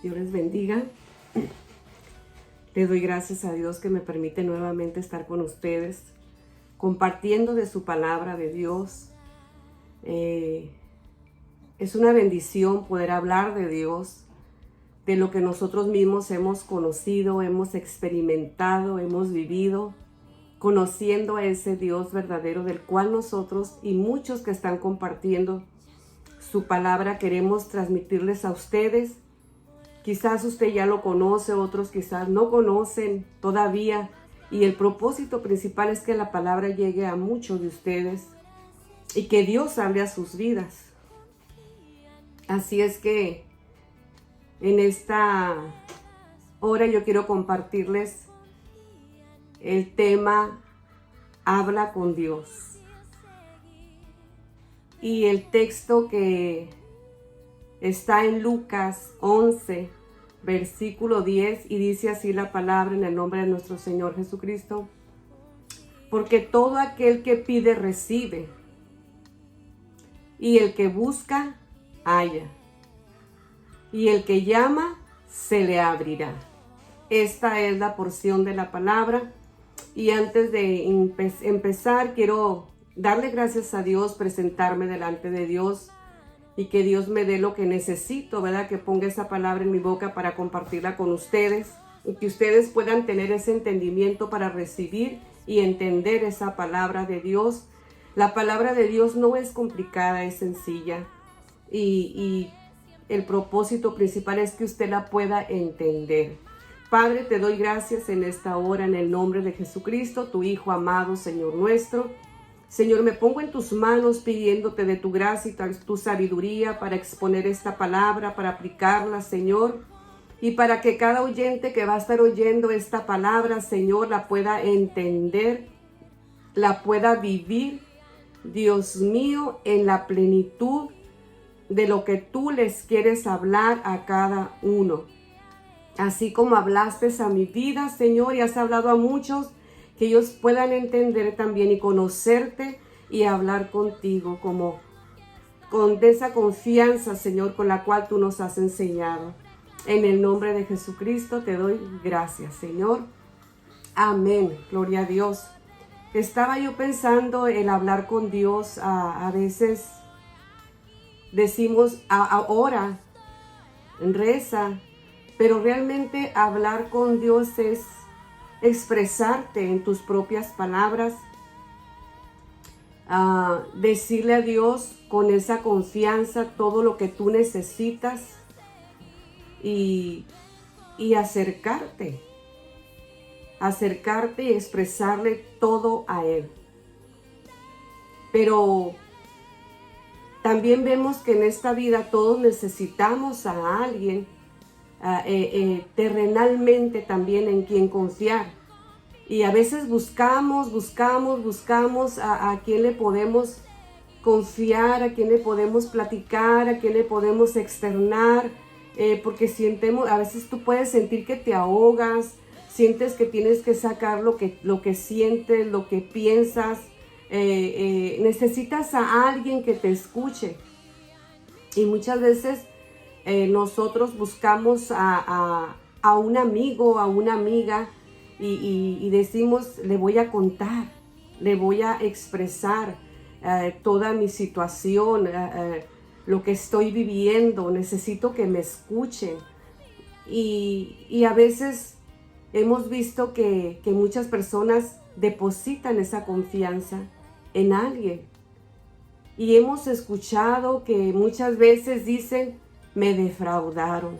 Dios les bendiga. Le doy gracias a Dios que me permite nuevamente estar con ustedes, compartiendo de su palabra de Dios. Es una bendición poder hablar de Dios, de lo que nosotros mismos hemos conocido, hemos experimentado, hemos vivido, conociendo a ese Dios verdadero del cual nosotros y muchos que están compartiendo su palabra queremos transmitirles a ustedes. Quizás usted ya lo conoce, otros quizás no conocen todavía, y el propósito principal es que la palabra llegue a muchos de ustedes y que Dios hable a sus vidas. Así es que en esta hora yo quiero compartirles el tema Habla con Dios. Y el texto que está en Lucas 11, versículo 10, y dice así la palabra en el nombre de nuestro Señor Jesucristo. Porque todo aquel que pide recibe, y el que busca halla, y el que llama se le abrirá. Esta es la porción de la palabra. Y antes de empezar, quiero darle gracias a Dios, presentarme delante de Dios y que Dios me dé lo que necesito, ¿verdad? Que ponga esa palabra en mi boca para compartirla con ustedes y que ustedes puedan tener ese entendimiento para recibir y entender esa palabra de Dios. La palabra de Dios no es complicada, es sencilla y el propósito principal es que usted la pueda entender. Padre, te doy gracias en esta hora en el nombre de Jesucristo, tu Hijo amado, Señor nuestro. Señor, me pongo en tus manos pidiéndote de tu gracia y tu sabiduría para exponer esta palabra, para aplicarla, Señor, y para que cada oyente que va a estar oyendo esta palabra, Señor, la pueda entender, la pueda vivir, Dios mío, en la plenitud de lo que tú les quieres hablar a cada uno. Así como hablaste a mi vida, Señor, y has hablado a muchos, que ellos puedan entender también y conocerte y hablar contigo como con esa confianza, Señor, con la cual tú nos has enseñado. En el nombre de Jesucristo te doy gracias, Señor. Amén. Gloria a Dios. Estaba yo pensando en hablar con Dios. A veces decimos ahora, reza, pero realmente hablar con Dios es expresarte en tus propias palabras, decirle a Dios con esa confianza todo lo que tú necesitas y acercarte y expresarle todo a Él. Pero también vemos que en esta vida todos necesitamos a alguien terrenalmente también en quien confiar, y a veces buscamos a quien le podemos confiar, a quien le podemos platicar, a quien le podemos externar, porque a veces tú puedes sentir que te ahogas, sientes que tienes que sacar lo que sientes, lo que piensas, necesitas a alguien que te escuche, y muchas veces nosotros buscamos a un amigo, a una amiga, y decimos, le voy a contar, le voy a expresar toda mi situación, lo que estoy viviendo, necesito que me escuchen. Y a veces hemos visto que muchas personas depositan esa confianza en alguien. Y hemos escuchado que muchas veces dicen, me defraudaron.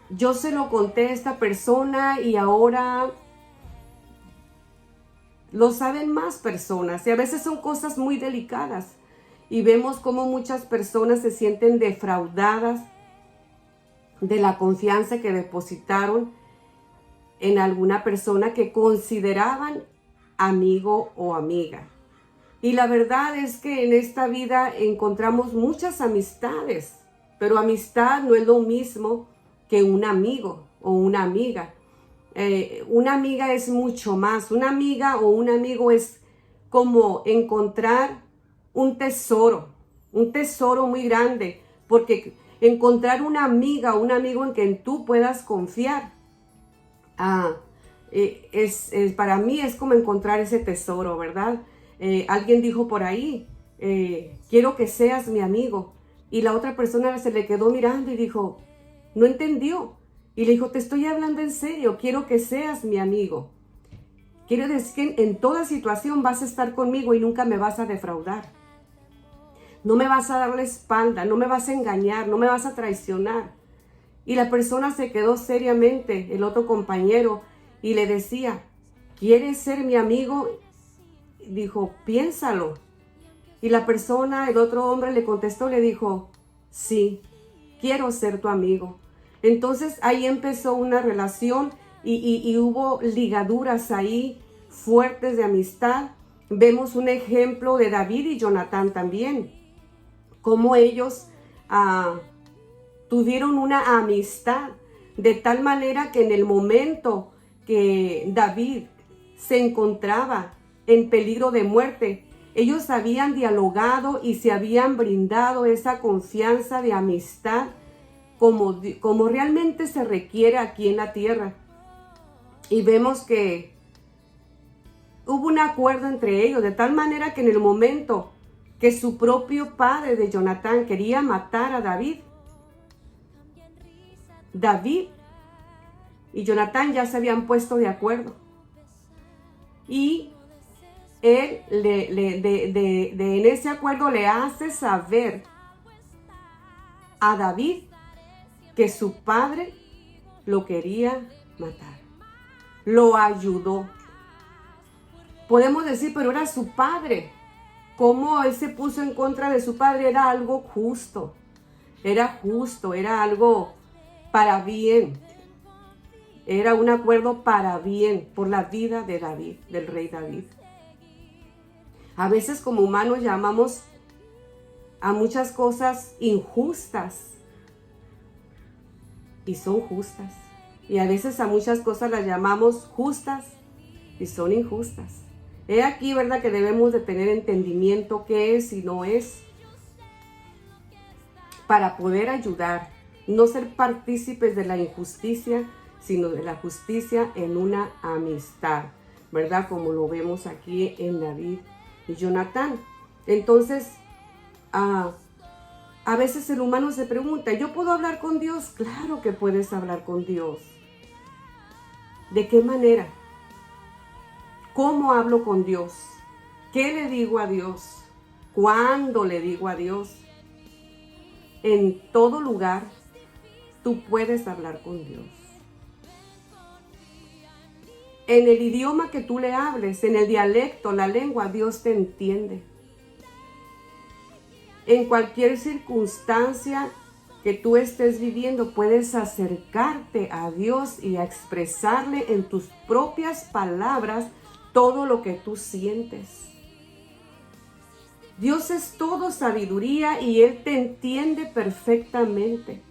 Yo se lo conté a esta persona y ahora lo saben más personas. Y a veces son cosas muy delicadas. Y vemos cómo muchas personas se sienten defraudadas de la confianza que depositaron en alguna persona que consideraban amigo o amiga. Y la verdad es que en esta vida encontramos muchas amistades, pero amistad no es lo mismo que un amigo o una amiga. Una amiga es mucho más. Una amiga o un amigo es como encontrar un tesoro muy grande, porque encontrar una amiga o un amigo en quien tú puedas confiar. Para mí es como encontrar ese tesoro, ¿verdad? Alguien dijo por ahí, quiero que seas mi amigo. Y la otra persona se le quedó mirando y dijo, no entendió. Y le dijo, te estoy hablando en serio, quiero que seas mi amigo. Quiero decir que en toda situación vas a estar conmigo y nunca me vas a defraudar. No me vas a dar la espalda, no me vas a engañar, no me vas a traicionar. Y la persona se quedó seriamente, el otro compañero, y le decía, ¿quieres ser mi amigo? Dijo, piénsalo. Y la persona, el otro hombre le contestó, le dijo, sí, quiero ser tu amigo. Entonces ahí empezó una relación y hubo ligaduras ahí fuertes de amistad. Vemos un ejemplo de David y Jonatán también, cómo ellos tuvieron una amistad de tal manera que en el momento que David se encontraba en peligro de muerte, ellos habían dialogado y se habían brindado esa confianza de amistad como realmente se requiere aquí en la tierra. Y vemos que hubo un acuerdo entre ellos, de tal manera que en el momento que su propio padre de Jonatán quería matar a David y Jonatán ya se habían puesto de acuerdo. Y él en ese acuerdo le hace saber a David que su padre lo quería matar. Lo ayudó. Podemos decir, pero era su padre. ¿Cómo él se puso en contra de su padre? Era algo justo. Era justo, era algo para bien. Era un acuerdo para bien por la vida de David, del rey David. A veces como humanos llamamos a muchas cosas injustas y son justas. Y a veces a muchas cosas las llamamos justas y son injustas. He aquí, ¿verdad?, que debemos de tener entendimiento qué es y no es para poder ayudar, no ser partícipes de la injusticia, sino de la justicia en una amistad, ¿verdad? Como lo vemos aquí en David y Jonatán. Entonces, a veces el humano se pregunta, ¿yo puedo hablar con Dios? Claro que puedes hablar con Dios. ¿De qué manera? ¿Cómo hablo con Dios? ¿Qué le digo a Dios? ¿Cuándo le digo a Dios? En todo lugar, tú puedes hablar con Dios. En el idioma que tú le hables, en el dialecto, la lengua, Dios te entiende. En cualquier circunstancia que tú estés viviendo, puedes acercarte a Dios y a expresarle en tus propias palabras todo lo que tú sientes. Dios es todo sabiduría y Él te entiende perfectamente.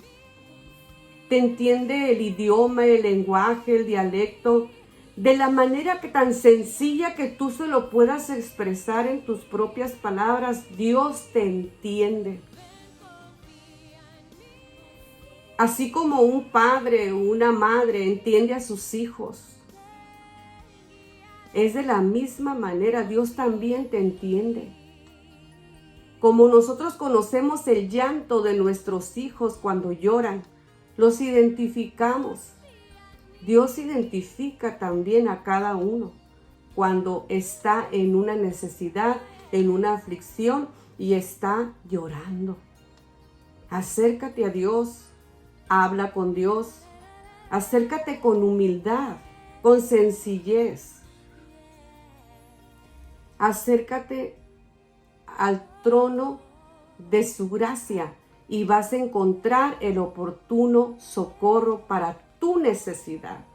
Te entiende el idioma, el lenguaje, el dialecto, de la manera que tan sencilla que tú se lo puedas expresar en tus propias palabras. Dios te entiende. Así como un padre o una madre entiende a sus hijos, es de la misma manera, Dios también te entiende. Como nosotros conocemos el llanto de nuestros hijos cuando lloran, los identificamos. Dios identifica también a cada uno cuando está en una necesidad, en una aflicción y está llorando. Acércate a Dios, habla con Dios, acércate con humildad, con sencillez. Acércate al trono de su gracia y vas a encontrar el oportuno socorro para tu necesidad.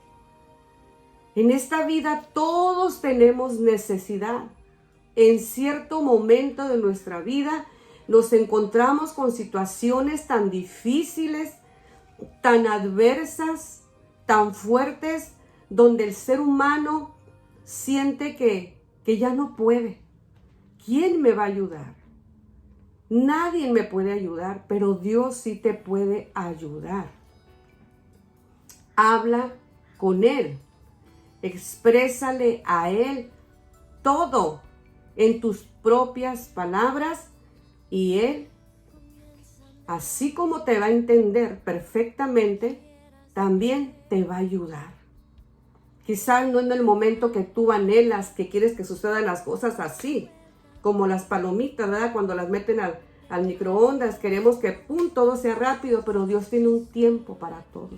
En esta vida todos tenemos necesidad. En cierto momento de nuestra vida nos encontramos con situaciones tan difíciles, tan adversas, tan fuertes, donde el ser humano siente que ya no puede. ¿Quién me va a ayudar? Nadie me puede ayudar, pero Dios sí te puede ayudar. Habla con Él. Exprésale a Él todo en tus propias palabras y Él, así como te va a entender perfectamente, también te va a ayudar. Quizás no en el momento que tú anhelas, que quieres que sucedan las cosas así, como las palomitas, ¿verdad? Cuando las meten al microondas, queremos que ¡pum! Todo sea rápido, pero Dios tiene un tiempo para todo.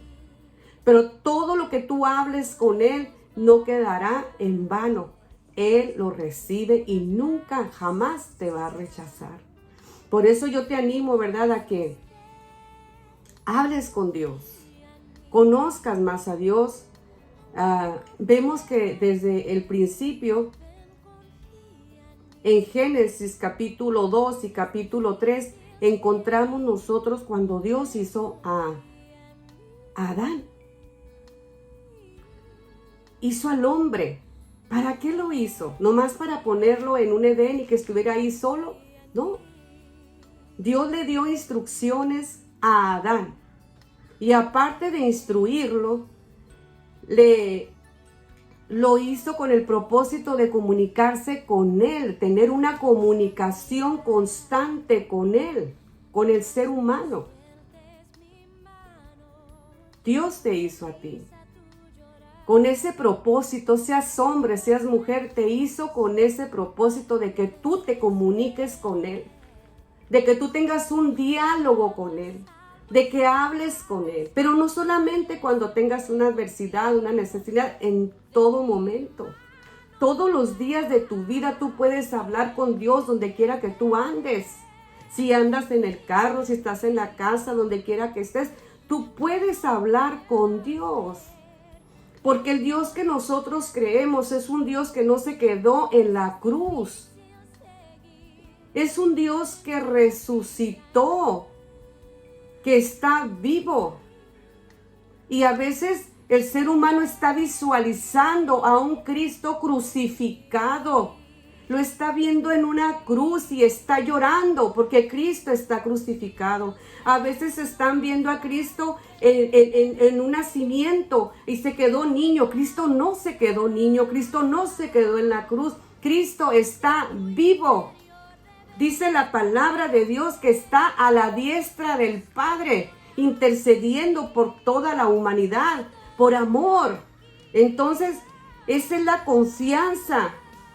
Pero todo lo que tú hables con Él no quedará en vano. Él lo recibe y nunca, jamás te va a rechazar. Por eso yo te animo, ¿verdad?, a que hables con Dios, conozcas más a Dios. Vemos que desde el principio, en Génesis capítulo 2 y capítulo 3, encontramos nosotros cuando Dios hizo a Adán. Hizo al hombre. ¿Para qué lo hizo? ¿Nomás para ponerlo en un Edén y que estuviera ahí solo? No. Dios le dio instrucciones a Adán. Y aparte de instruirlo, lo hizo con el propósito de comunicarse con él, tener una comunicación constante con él, con el ser humano. Dios te hizo a ti. Con ese propósito, seas hombre, seas mujer, te hizo con ese propósito de que tú te comuniques con Él, de que tú tengas un diálogo con Él, de que hables con Él, pero no solamente cuando tengas una adversidad, una necesidad, en todo momento. Todos los días de tu vida tú puedes hablar con Dios donde quiera que tú andes. Si andas en el carro, si estás en la casa, donde quiera que estés, tú puedes hablar con Dios. Porque el Dios que nosotros creemos es un Dios que no se quedó en la cruz. Es un Dios que resucitó, que está vivo. Y a veces el ser humano está visualizando a un Cristo crucificado. Lo está viendo en una cruz y está llorando porque Cristo está crucificado. A veces están viendo a Cristo en un nacimiento y se quedó niño. Cristo no se quedó niño. Cristo no se quedó en la cruz. Cristo está vivo. Dice la palabra de Dios que está a la diestra del Padre, intercediendo por toda la humanidad, por amor. Entonces, esa es la confianza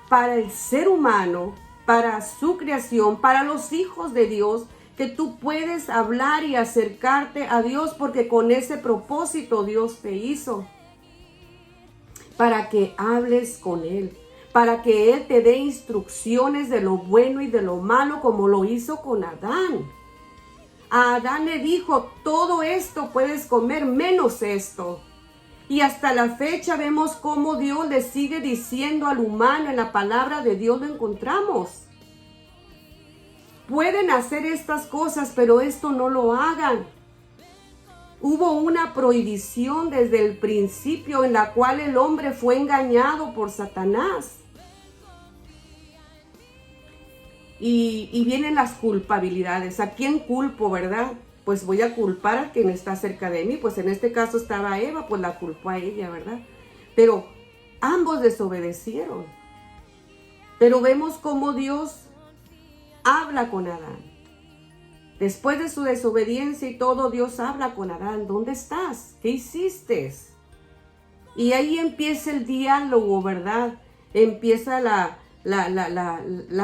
para el ser humano, para su creación, para los hijos de Dios, que tú puedes hablar y acercarte a Dios porque con ese propósito Dios te hizo. Para que hables con Él, para que Él te dé instrucciones de lo bueno y de lo malo como lo hizo con Adán. A Adán le dijo, todo esto puedes comer menos esto. Y hasta la fecha vemos cómo Dios le sigue diciendo al humano, en la palabra de Dios lo encontramos. Pueden hacer estas cosas, pero esto no lo hagan. Hubo una prohibición desde el principio en la cual el hombre fue engañado por Satanás. Y vienen las culpabilidades. ¿A quién culpo, verdad? Pues voy a culpar a quien está cerca de mí. Pues en este caso estaba Eva, pues la culpó a ella, ¿verdad? Pero ambos desobedecieron. Pero vemos cómo Dios habla con Adán. Después de su desobediencia y todo, Dios habla con Adán. ¿Dónde estás? ¿Qué hiciste? Y ahí empieza el diálogo, ¿verdad? Empieza la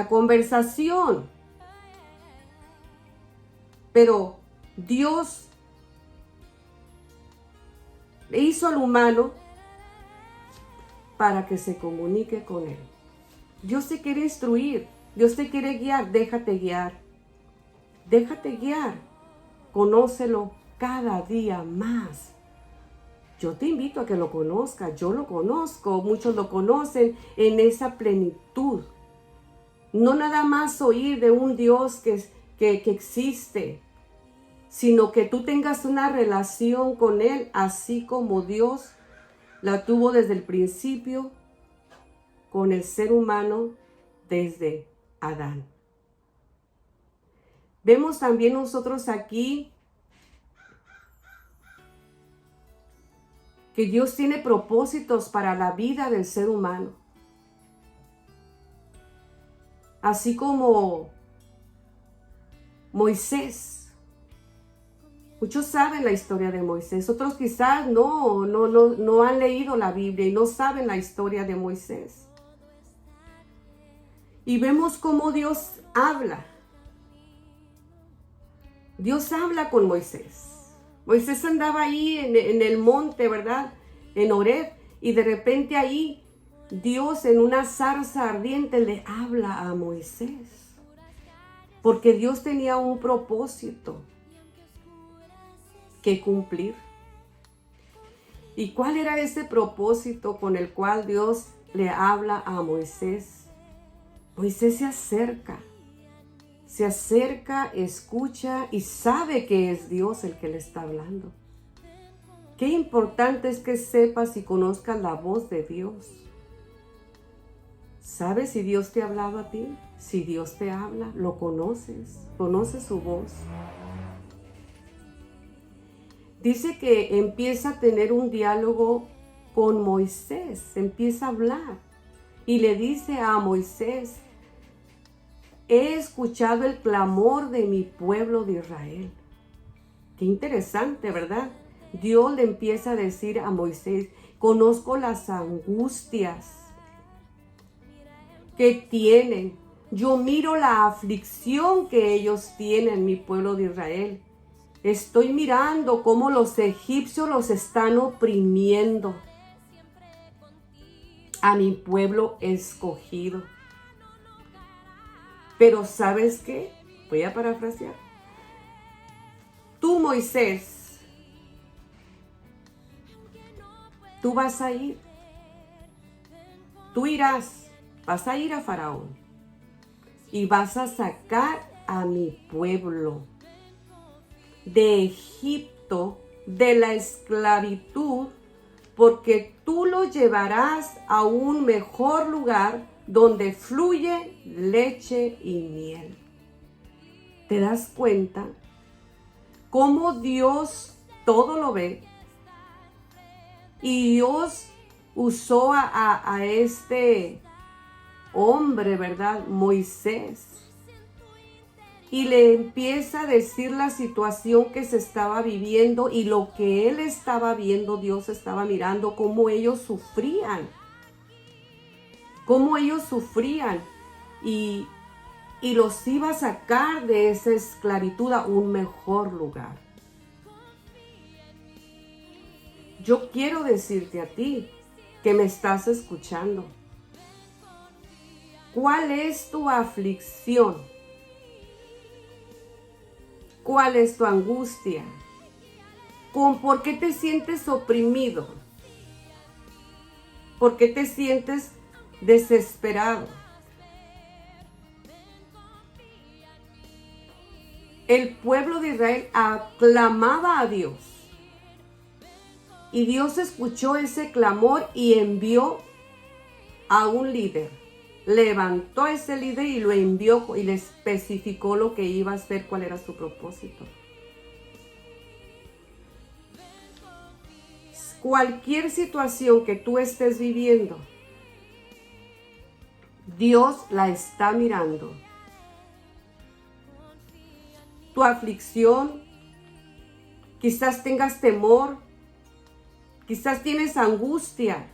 conversación. Pero Dios le hizo al humano para que se comunique con él. Dios te quiere instruir, Dios te quiere guiar, déjate guiar. Déjate guiar, conócelo cada día más. Yo te invito a que lo conozcas, yo lo conozco, muchos lo conocen en esa plenitud. No nada más oír de un Dios que existe, sino que tú tengas una relación con Él, así como Dios la tuvo desde el principio con el ser humano desde Adán. Vemos también nosotros aquí que Dios tiene propósitos para la vida del ser humano. Así como Moisés. Muchos saben la historia de Moisés, otros quizás no han leído la Biblia y no saben la historia de Moisés. Y vemos cómo Dios habla. Dios habla con Moisés. Moisés andaba ahí en el monte, ¿verdad? En Horeb, y de repente ahí Dios en una zarza ardiente le habla a Moisés. Porque Dios tenía un propósito que cumplir. ¿Y cuál era ese propósito con el cual Dios le habla a Moisés? Moisés se acerca, escucha y sabe que es Dios el que le está hablando. Qué importante es que sepas y conozcas la voz de Dios. ¿Sabes si Dios te ha hablado a ti? Si Dios te habla, lo conoces su voz. Dice que empieza a tener un diálogo con Moisés, empieza a hablar y le dice a Moisés: he escuchado el clamor de mi pueblo de Israel. Qué interesante, ¿verdad? Dios le empieza a decir a Moisés: conozco las angustias que tienen. Yo miro la aflicción que ellos tienen, mi pueblo de Israel. Estoy mirando cómo los egipcios los están oprimiendo a mi pueblo escogido. Pero ¿sabes qué? Voy a parafrasear. Tú, Moisés, tú vas a ir. Tú irás, vas a ir a Faraón y vas a sacar a mi pueblo de Egipto, de la esclavitud, porque tú lo llevarás a un mejor lugar donde fluye leche y miel. ¿Te das cuenta cómo Dios todo lo ve? Y Dios usó a este hombre, ¿verdad? Moisés. Y le empieza a decir la situación que se estaba viviendo y lo que él estaba viendo, Dios estaba mirando cómo ellos sufrían. Cómo ellos sufrían y los iba a sacar de esa esclavitud a un mejor lugar. Yo quiero decirte a ti que me estás escuchando. ¿Cuál es tu aflicción? ¿Cuál es tu angustia? ¿Por qué te sientes oprimido? ¿Por qué te sientes desesperado? El pueblo de Israel aclamaba a Dios. Y Dios escuchó ese clamor y envió a un líder. Levantó a ese líder y lo envió y le especificó lo que iba a hacer, cuál era su propósito. Cualquier situación que tú estés viviendo, Dios la está mirando. Tu aflicción, quizás tengas temor, quizás tienes angustia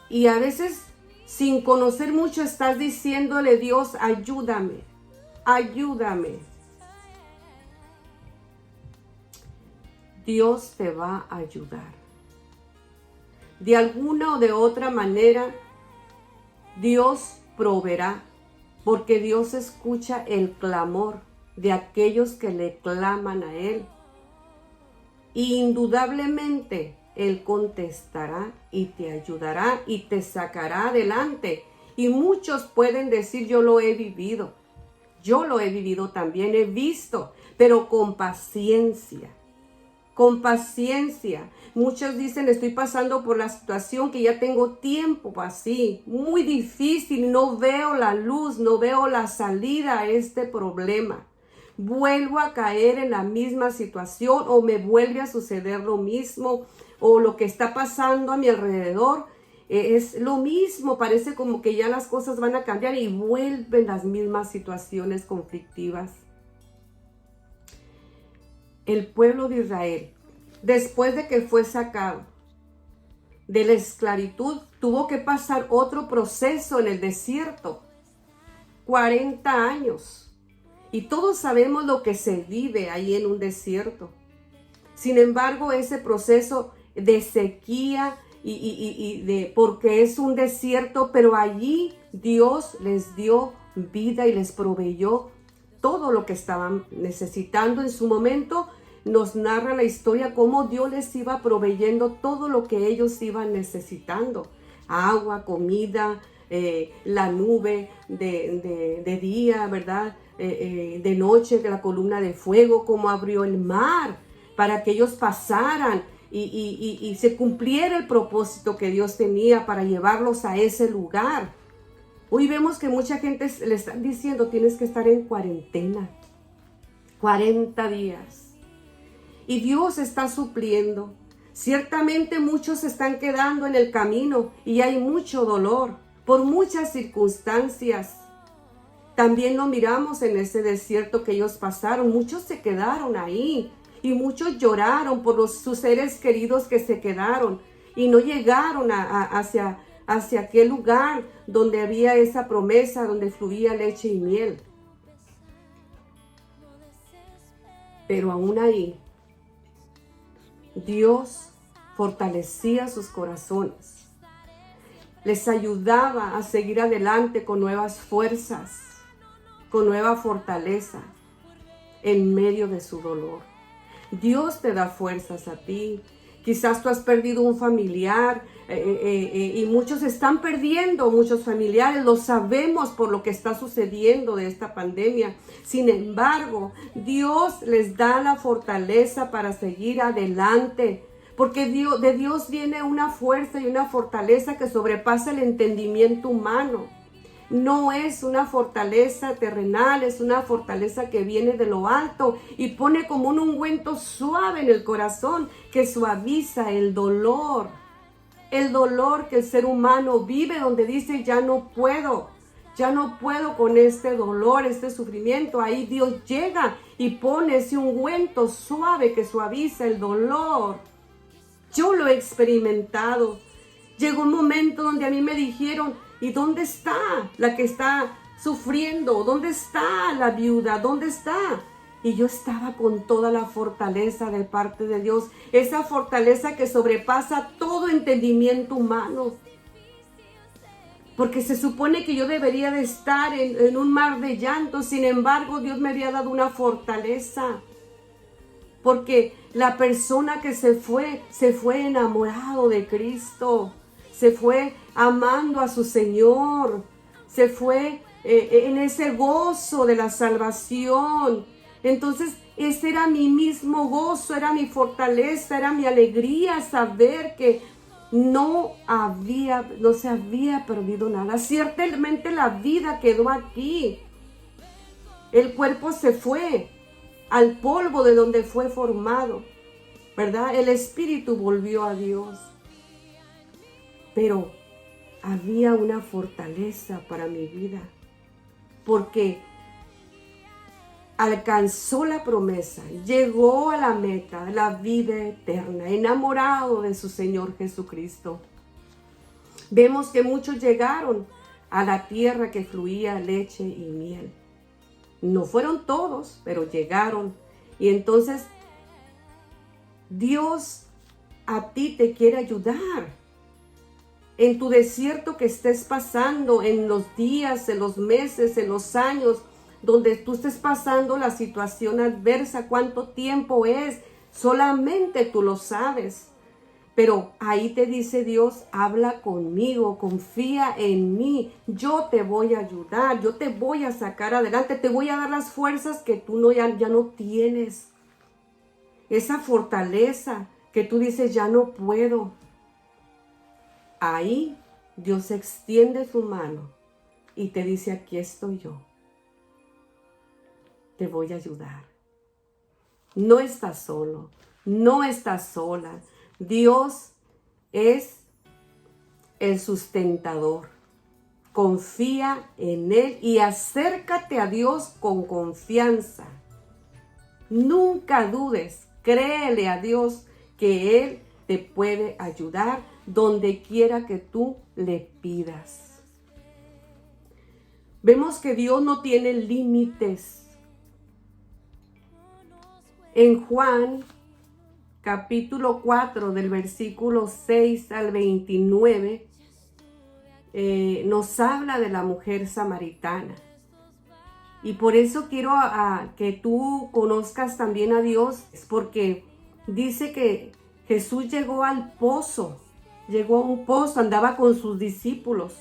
y a veces sin conocer mucho estás diciéndole: Dios, ayúdame, ayúdame. Dios te va a ayudar. De alguna o de otra manera, Dios proveerá, porque Dios escucha el clamor de aquellos que le claman a Él. Y indudablemente Él contestará y te ayudará y te sacará adelante. Y muchos pueden decir: yo lo he vivido. Yo lo he vivido también, he visto, pero con paciencia. Con paciencia. Muchos dicen: estoy pasando por la situación que ya tengo tiempo así, muy difícil, no veo la luz, no veo la salida a este problema. vuelvo a caer en la misma situación o me vuelve a suceder lo mismo o lo que está pasando a mi alrededor es lo mismo, parece como que ya las cosas van a cambiar y vuelven las mismas situaciones conflictivas. El pueblo de Israel, después de que fue sacado de la esclavitud, tuvo que pasar otro proceso en el desierto, 40 años. Y todos sabemos lo que se vive ahí en un desierto. Sin embargo, ese proceso de sequía porque es un desierto, pero allí Dios les dio vida y les proveyó todo lo que estaban necesitando en su momento. Nos narra la historia cómo Dios les iba proveyendo todo lo que ellos iban necesitando: agua, comida, la nube de día, ¿verdad? De noche, la columna de fuego, cómo abrió el mar para que ellos pasaran y se cumpliera el propósito que Dios tenía para llevarlos a ese lugar. Hoy vemos que mucha gente le está diciendo: tienes que estar en cuarentena, 40 días. Y Dios está supliendo. Ciertamente muchos se están quedando en el camino y hay mucho dolor por muchas circunstancias. También lo miramos en ese desierto que ellos pasaron. Muchos se quedaron ahí y muchos lloraron por sus seres queridos que se quedaron y no llegaron hacia aquel lugar donde había esa promesa, donde fluía leche y miel. Pero aún ahí, Dios fortalecía sus corazones, les ayudaba a seguir adelante con nuevas fuerzas, con nueva fortaleza en medio de su dolor. Dios te da fuerzas a ti. Quizás tú has perdido un familiar y muchos están perdiendo muchos familiares. Lo sabemos por lo que está sucediendo de esta pandemia. Sin embargo, Dios les da la fortaleza para seguir adelante. Porque de Dios viene una fuerza y una fortaleza que sobrepasa el entendimiento humano. No es una fortaleza terrenal, es una fortaleza que viene de lo alto y pone como un ungüento suave en el corazón que suaviza el dolor que el ser humano vive, donde dice: ya no puedo con este dolor, este sufrimiento. Ahí Dios llega y pone ese ungüento suave que suaviza el dolor. Yo lo he experimentado. Llegó un momento donde a mí me dijeron: ¿y dónde está la que está sufriendo? ¿Dónde está la viuda? ¿Dónde está? Y yo estaba con toda la fortaleza de parte de Dios, esa fortaleza que sobrepasa todo entendimiento humano. Porque se supone que yo debería de estar en un mar de llanto. Sin embargo, Dios me había dado una fortaleza. Porque la persona que se fue enamorado de Cristo. Se fue amando a su Señor. Se fue en ese gozo de la salvación. Entonces, ese era mi mismo gozo, era mi fortaleza, era mi alegría saber que no se había perdido nada. Ciertamente la vida quedó aquí. El cuerpo se fue al polvo de donde fue formado, ¿verdad? El espíritu volvió a Dios. Pero había una fortaleza para mi vida, porque alcanzó la promesa, llegó a la meta, la vida eterna, enamorado de su Señor Jesucristo. Vemos que muchos llegaron a la tierra que fluía leche y miel. No fueron todos, pero llegaron. Y entonces Dios a ti te quiere ayudar. En tu desierto que estés pasando, en los días, en los meses, en los años, donde tú estés pasando la situación adversa, cuánto tiempo es, solamente tú lo sabes. Pero ahí te dice Dios: habla conmigo, confía en mí, yo te voy a ayudar, yo te voy a sacar adelante, te voy a dar las fuerzas que tú ya no tienes. Esa fortaleza que tú dices: ya no puedo. Ahí Dios extiende su mano y te dice: aquí estoy yo. te voy a ayudar. No estás solo, no estás sola. Dios es el sustentador. Confía en Él y acércate a Dios con confianza. Nunca dudes, créele a Dios que Él te puede ayudar donde quiera que tú le pidas. Vemos que Dios no tiene límites. En Juan capítulo 4 del versículo 6 al 29 nos habla de la mujer samaritana. Y por eso quiero que tú conozcas también a Dios, porque dice que Jesús llegó al pozo, llegó a un pozo, andaba con sus discípulos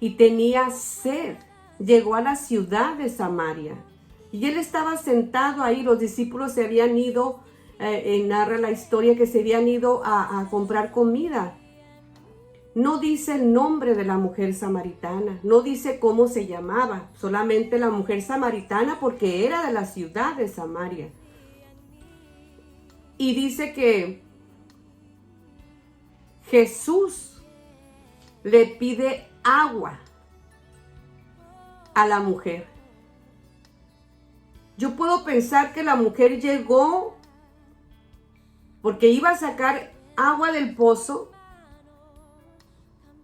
y tenía sed. Llegó a la ciudad de Samaria y él estaba sentado ahí. Los discípulos se habían ido, narra la historia que se habían ido a comprar comida. No dice el nombre de la mujer samaritana, no dice cómo se llamaba, solamente la mujer samaritana porque era de la ciudad de Samaria. Y dice que Jesús le pide agua a la mujer. Yo puedo pensar que la mujer llegó porque iba a sacar agua del pozo.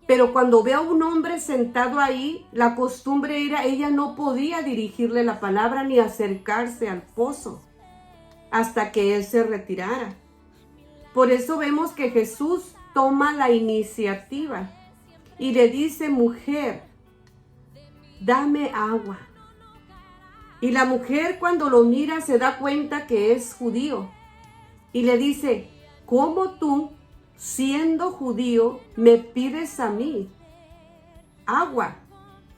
Pero cuando ve a un hombre sentado ahí, la costumbre era, ella no podía dirigirle la palabra ni acercarse al pozo hasta que él se retirara. Por eso vemos que Jesús toma la iniciativa y le dice, mujer, dame agua. Y la mujer cuando lo mira se da cuenta que es judío y le dice, ¿cómo tú, siendo judío, me pides a mí agua?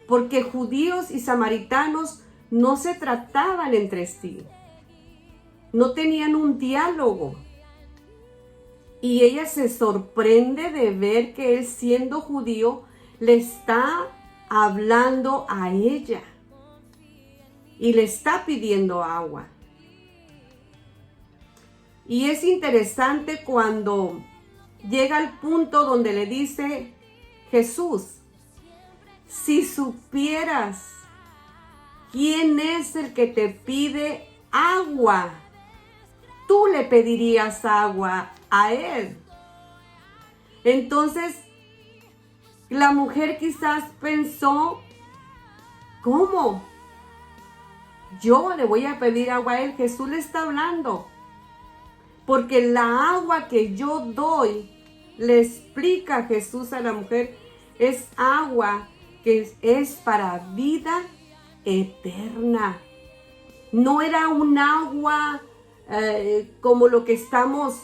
Porque judíos y samaritanos no se trataban entre sí, no tenían un diálogo. Y ella se sorprende de ver que él, siendo judío, le está hablando a ella y le está pidiendo agua. Y es interesante cuando llega al punto donde le dice Jesús, si supieras quién es el que te pide agua, tú le pedirías agua a él. Entonces, la mujer quizás pensó, ¿cómo? Yo le voy a pedir agua a él. Jesús le está hablando. Porque la agua que yo doy, le explica Jesús a la mujer, es agua que es para vida eterna. No era un agua como lo que estamos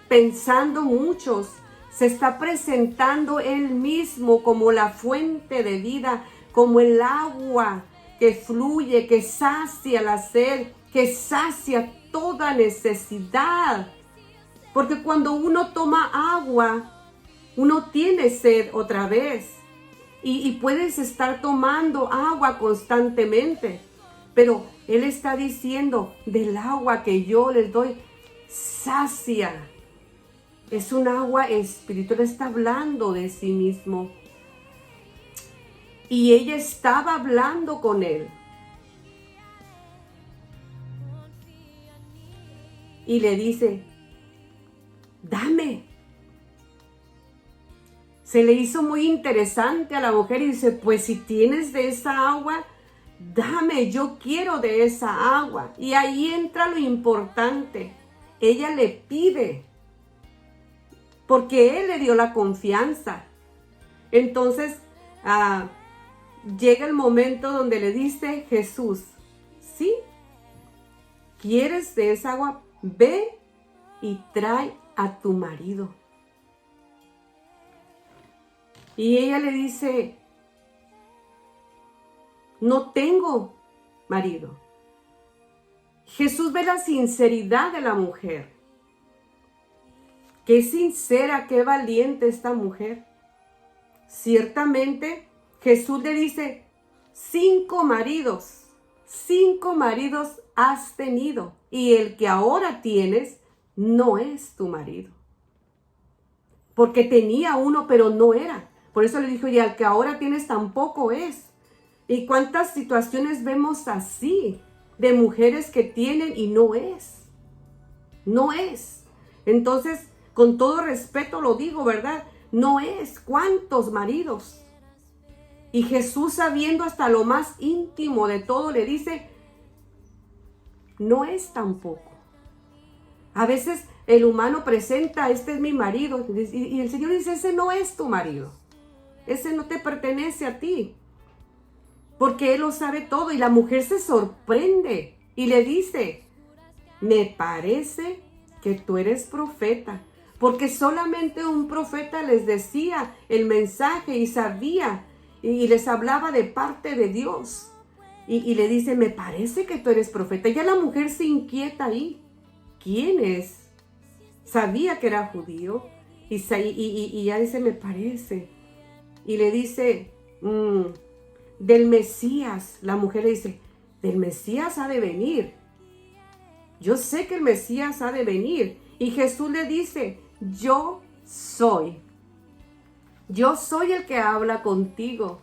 pensando muchos. Se está presentando él mismo como la fuente de vida, como el agua que fluye, que sacia la sed, que sacia toda necesidad. Porque cuando uno toma agua, uno tiene sed otra vez. Y puedes estar tomando agua constantemente. Pero Él está diciendo, del agua que yo les doy, sacia. Es un agua espiritual, está hablando de sí mismo. Y ella estaba hablando con Él. Y le dice, dame. Se le hizo muy interesante a la mujer y dice, pues si tienes de esa agua, dame, yo quiero de esa agua. Y ahí entra lo importante. Ella le pide, porque Él le dio la confianza. Entonces, llega el momento donde le dice Jesús, ¿sí? ¿Quieres de esa agua? Ve y trae a tu marido. Y ella le dice, no tengo marido. Jesús ve la sinceridad de la mujer. Qué sincera, qué valiente esta mujer. Ciertamente, Jesús le dice, 5 maridos. 5 maridos has tenido. Y el que ahora tienes no es tu marido. Porque tenía uno, pero no era. Por eso le dijo, y al que ahora tienes tampoco es. ¿Y cuántas situaciones vemos así? De mujeres que tienen y no es. No es. Entonces, con todo respeto lo digo, ¿verdad? No es. ¿Cuántos maridos? Y Jesús, sabiendo hasta lo más íntimo de todo, le dice, no es tampoco. A veces el humano presenta, este es mi marido, y el Señor dice, ese no es tu marido. Ese no te pertenece a ti. Porque Él lo sabe todo. Y la mujer se sorprende y le dice, me parece que tú eres profeta. Porque solamente un profeta les decía el mensaje y sabía y les hablaba de parte de Dios. Y le dice, me parece que tú eres profeta. Ya la mujer se inquieta ahí. ¿Quién es? Sabía que era judío. Y ya dice, me parece. Y le dice, del Mesías. La mujer le dice, del Mesías ha de venir. Yo sé que el Mesías ha de venir. Y Jesús le dice, yo soy. Yo soy el que habla contigo.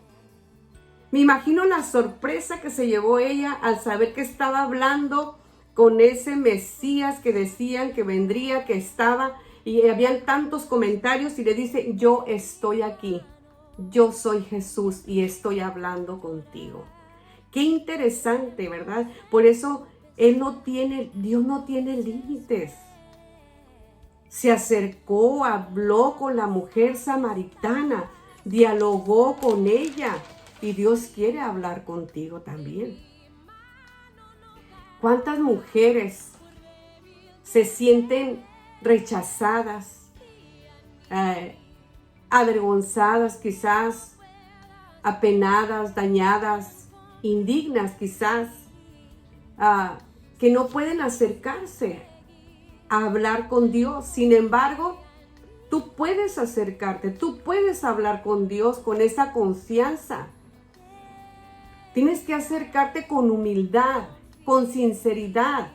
Me imagino la sorpresa que se llevó ella al saber que estaba hablando con ese Mesías que decían que vendría, que estaba, y habían tantos comentarios y le dice, yo estoy aquí. Yo soy Jesús y estoy hablando contigo. Qué interesante, ¿verdad? Por eso Dios no tiene límites. Se acercó, habló con la mujer samaritana, dialogó con ella y Dios quiere hablar contigo también. ¿Cuántas mujeres se sienten rechazadas, avergonzadas quizás, apenadas, dañadas, indignas quizás, que no pueden acercarse a hablar con Dios? Sin embargo, tú puedes acercarte, tú puedes hablar con Dios con esa confianza. Tienes que acercarte con humildad, con sinceridad,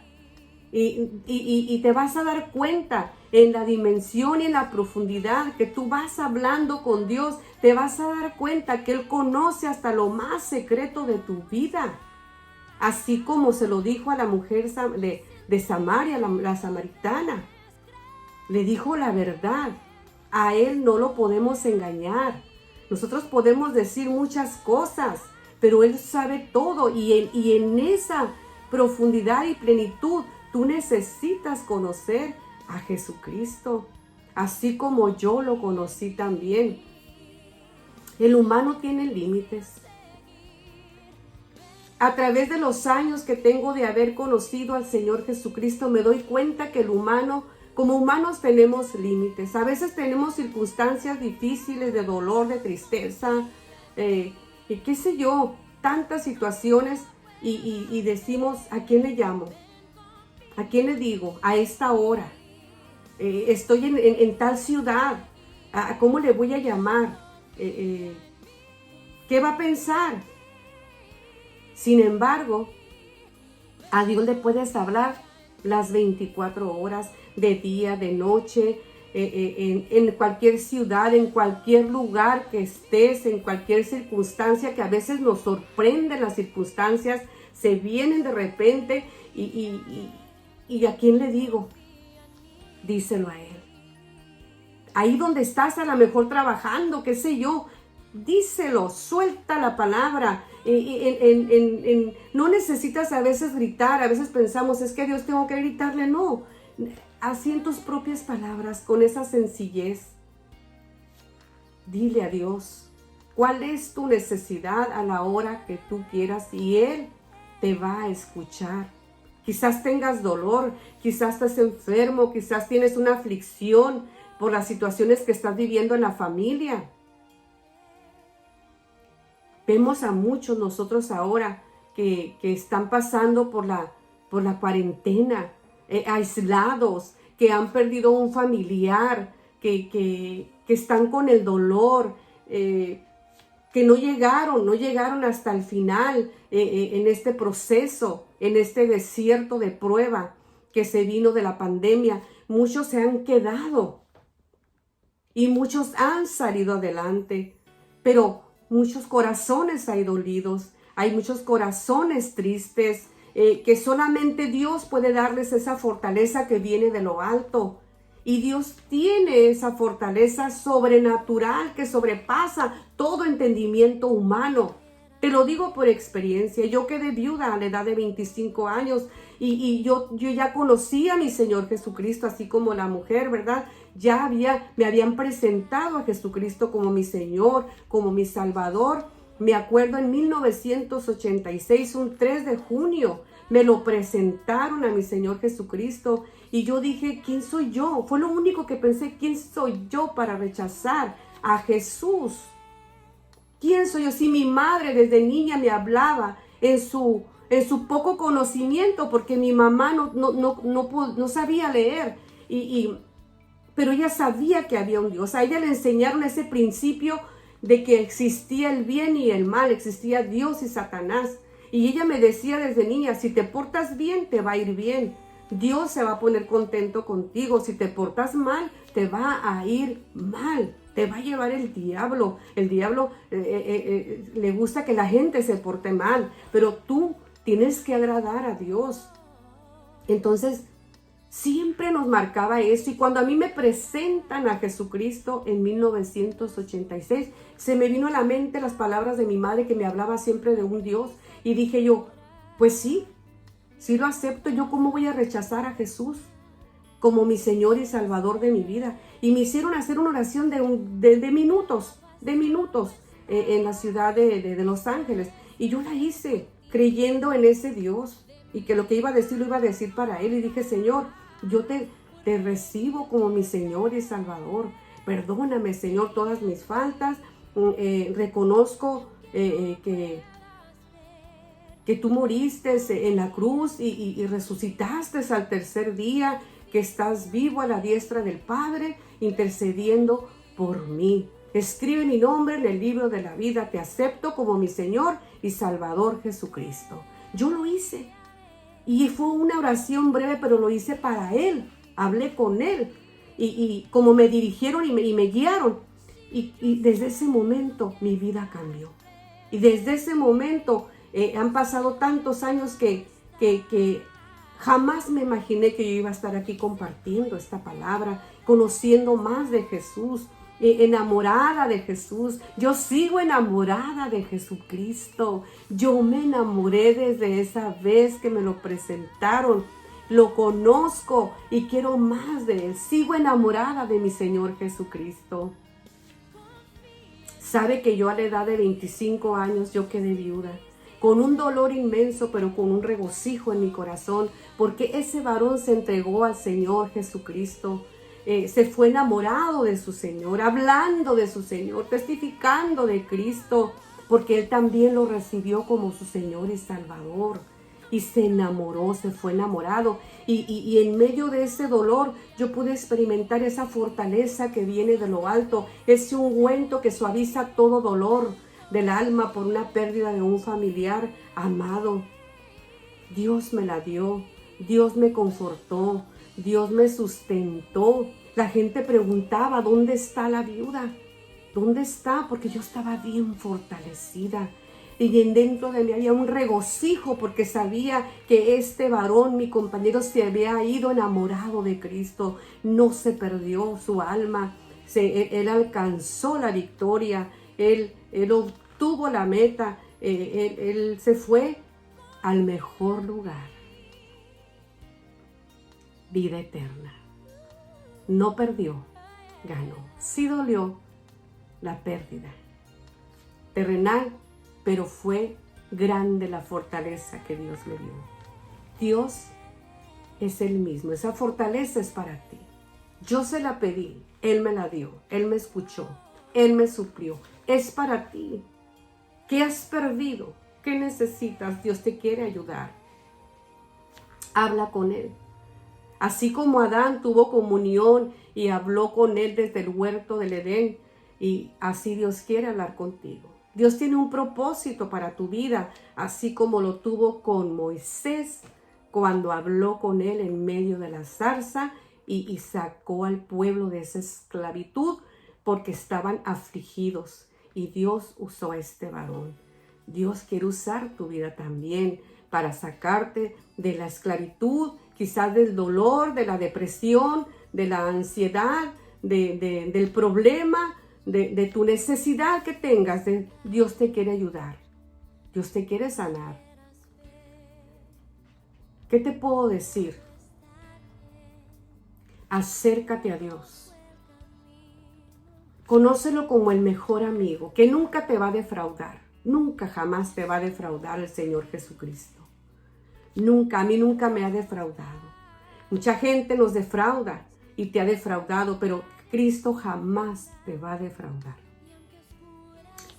y te vas a dar cuenta en la dimensión y en la profundidad que tú vas hablando con Dios. Te vas a dar cuenta que Él conoce hasta lo más secreto de tu vida. Así como se lo dijo a la mujer de Samaria, la samaritana. Le dijo la verdad. A Él no lo podemos engañar. Nosotros podemos decir muchas cosas, pero Él sabe todo. Y en esa profundidad y plenitud, tú necesitas conocer a Jesucristo, así como yo lo conocí también. El humano tiene límites. A través de los años que tengo de haber conocido al Señor Jesucristo, me doy cuenta que el humano, como humanos, tenemos límites. A veces tenemos circunstancias difíciles de dolor, de tristeza, y qué sé yo, tantas situaciones, y decimos, ¿a quién le llamo? ¿A quién le digo? A esta hora. Estoy en tal ciudad. ¿Cómo le voy a llamar? ¿Qué va a pensar? Sin embargo, a Dios le puedes hablar las 24 horas, de día, de noche, en cualquier ciudad, en cualquier lugar que estés, en cualquier circunstancia, que a veces nos sorprenden las circunstancias, se vienen de repente, y ¿a quién le digo? Díselo a Él. Ahí donde estás, a lo mejor trabajando, qué sé yo, díselo, suelta la palabra. No necesitas a veces gritar. A veces pensamos, es que a Dios tengo que gritarle. No, así en tus propias palabras, con esa sencillez, dile a Dios cuál es tu necesidad a la hora que tú quieras, y Él te va a escuchar. Quizás tengas dolor, quizás estás enfermo, quizás tienes una aflicción por las situaciones que estás viviendo en la familia. Vemos a muchos nosotros ahora que están pasando por la cuarentena, aislados, que han perdido un familiar, que están con el dolor. que no llegaron hasta el final en este proceso, en este desierto de prueba que se vino de la pandemia. Muchos se han quedado y muchos han salido adelante, pero muchos corazones hay dolidos, hay muchos corazones tristes, que solamente Dios puede darles esa fortaleza que viene de lo alto. Y Dios tiene esa fortaleza sobrenatural que sobrepasa todo entendimiento humano. Te lo digo por experiencia. Yo quedé viuda a la edad de 25 años y yo ya conocía a mi Señor Jesucristo, así como la mujer, ¿verdad? Me habían presentado a Jesucristo como mi Señor, como mi Salvador. Me acuerdo en 1986, un 3 de junio, me lo presentaron a mi Señor Jesucristo y yo dije, ¿quién soy yo? Fue lo único que pensé, ¿quién soy yo para rechazar a Jesús? ¿Quién soy yo? Si mi madre desde niña me hablaba en su poco conocimiento, porque mi mamá no sabía leer, pero ella sabía que había un Dios. A ella le enseñaron ese principio de que existía el bien y el mal, existía Dios y Satanás. Y ella me decía desde niña, si te portas bien, te va a ir bien. Dios se va a poner contento contigo. Si te portas mal, te va a ir mal. Te va a llevar el diablo. El diablo le gusta que la gente se porte mal, pero tú tienes que agradar a Dios. Entonces, siempre nos marcaba eso. Y cuando a mí me presentan a Jesucristo en 1986, se me vino a la mente las palabras de mi madre que me hablaba siempre de un Dios. Y dije yo, pues sí lo acepto. ¿Yo cómo voy a rechazar a Jesús como mi Señor y Salvador de mi vida? Y me hicieron hacer una oración de minutos en la ciudad de Los Ángeles. Y yo la hice creyendo en ese Dios y que lo que iba a decir lo iba a decir para Él. Y dije, Señor, yo te recibo como mi Señor y Salvador. Perdóname, Señor, todas mis faltas. Reconozco que tú moriste en la cruz y resucitaste al tercer día, que estás vivo a la diestra del Padre, intercediendo por mí. Escribe mi nombre en el libro de la vida. Te acepto como mi Señor y Salvador Jesucristo. Yo lo hice. Y fue una oración breve, pero lo hice para Él. Hablé con Él. Y como me dirigieron y me guiaron. Y desde ese momento mi vida cambió. Y desde ese momento han pasado tantos años que jamás me imaginé que yo iba a estar aquí compartiendo esta palabra, conociendo más de Jesús, enamorada de Jesús. Yo sigo enamorada de Jesucristo. Yo me enamoré desde esa vez que me lo presentaron. Lo conozco y quiero más de Él. Sigo enamorada de mi Señor Jesucristo. Sabe que yo a la edad de 25 años yo quedé viuda, con un dolor inmenso, pero con un regocijo en mi corazón, porque ese varón se entregó al Señor Jesucristo. Se fue enamorado de su Señor, hablando de su Señor, testificando de Cristo, porque Él también lo recibió como su Señor y Salvador. Y se enamoró, se fue enamorado. Y en medio de ese dolor yo pude experimentar esa fortaleza que viene de lo alto, ese ungüento que suaviza todo dolor del alma por una pérdida de un familiar amado. Dios me la dio, Dios me confortó, Dios me sustentó. La gente preguntaba, ¿dónde está la viuda? ¿Dónde está? Porque yo estaba bien fortalecida. Y dentro de mí había un regocijo porque sabía que este varón, mi compañero, se había ido enamorado de Cristo. No se perdió su alma. Él alcanzó la victoria. Él obtuvo la meta. Él se fue al mejor lugar. Vida eterna. No perdió, ganó. Sí dolió la pérdida terrenal, pero fue grande la fortaleza que Dios le dio. Dios es el mismo. Esa fortaleza es para ti. Yo se la pedí, Él me la dio, Él me escuchó, Él me suplió. Es para ti. ¿Qué has perdido? ¿Qué necesitas? Dios te quiere ayudar. Habla con Él. Así como Adán tuvo comunión y habló con Él desde el huerto del Edén, y así Dios quiere hablar contigo. Dios tiene un propósito para tu vida, así como lo tuvo con Moisés cuando habló con él en medio de la zarza y sacó al pueblo de esa esclavitud porque estaban afligidos. Y Dios usó a este varón. Dios quiere usar tu vida también para sacarte de la esclavitud, quizás del dolor, de la depresión, de la ansiedad, del problema, de tu necesidad que tengas. Dios te quiere ayudar. Dios te quiere sanar. ¿Qué te puedo decir? Acércate a Dios. Conócelo como el mejor amigo, que nunca te va a defraudar. Nunca jamás te va a defraudar el Señor Jesucristo. Nunca, a mí nunca me ha defraudado. Mucha gente nos defrauda y te ha defraudado, pero Cristo jamás te va a defraudar.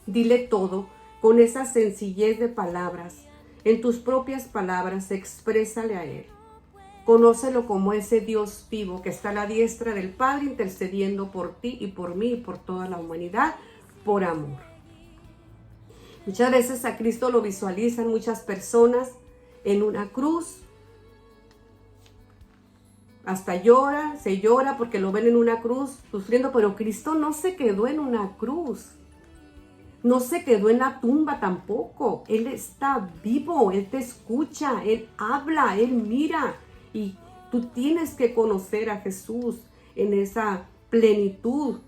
Dile todo con esa sencillez de palabras. En tus propias palabras, exprésale a Él. Conócelo como ese Dios vivo que está a la diestra del Padre intercediendo por ti y por mí y por toda la humanidad por amor. Muchas veces a Cristo lo visualizan muchas personas en una cruz. Hasta se llora porque lo ven en una cruz sufriendo, pero Cristo no se quedó en una cruz. No se quedó en la tumba tampoco. Él está vivo, Él te escucha, Él habla, Él mira. Y tú tienes que conocer a Jesús en esa plenitud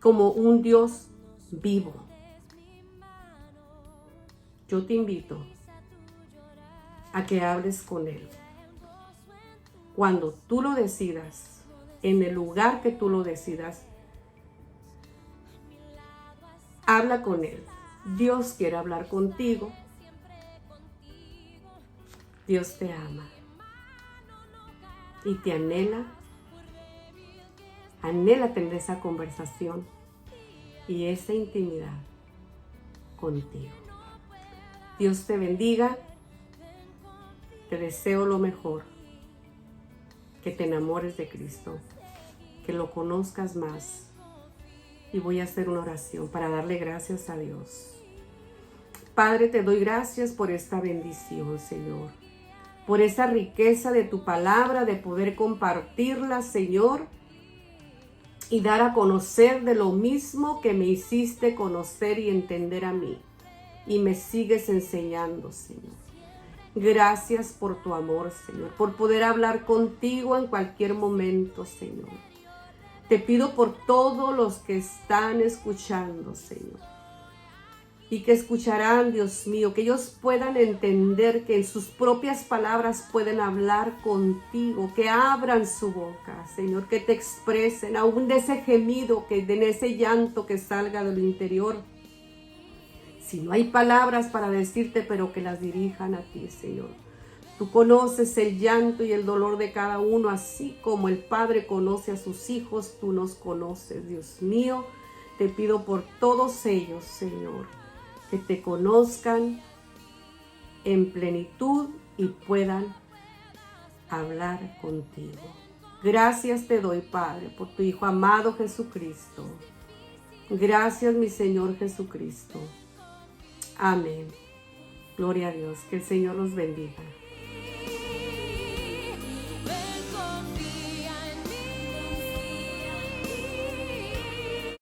como un Dios vivo. Yo te invito a que hables con Él. Cuando tú lo decidas, en el lugar que tú lo decidas, habla con Él. Dios quiere hablar contigo. Dios te ama y te anhela tener esa conversación y esa intimidad contigo. Dios te bendiga, te deseo lo mejor, que te enamores de Cristo, que lo conozcas más, y voy a hacer una oración para darle gracias a Dios. Padre, te doy gracias por esta bendición, Señor, por esa riqueza de tu palabra, de poder compartirla, Señor, y dar a conocer de lo mismo que me hiciste conocer y entender a mí, y me sigues enseñando, Señor. Gracias por tu amor, Señor, por poder hablar contigo en cualquier momento, Señor. Te pido por todos los que están escuchando, Señor, y que escucharán, Dios mío, que ellos puedan entender que en sus propias palabras pueden hablar contigo, que abran su boca, Señor, que te expresen, aún de ese gemido, de ese llanto que salga de lo interior. Si no hay palabras para decirte, pero que las dirijan a ti, Señor. Tú conoces el llanto y el dolor de cada uno, así como el Padre conoce a sus hijos, tú nos conoces, Dios mío. Te pido por todos ellos, Señor, que te conozcan en plenitud y puedan hablar contigo. Gracias te doy, Padre, por tu Hijo amado Jesucristo. Gracias, mi Señor Jesucristo. Amén. Gloria a Dios. Que el Señor los bendiga.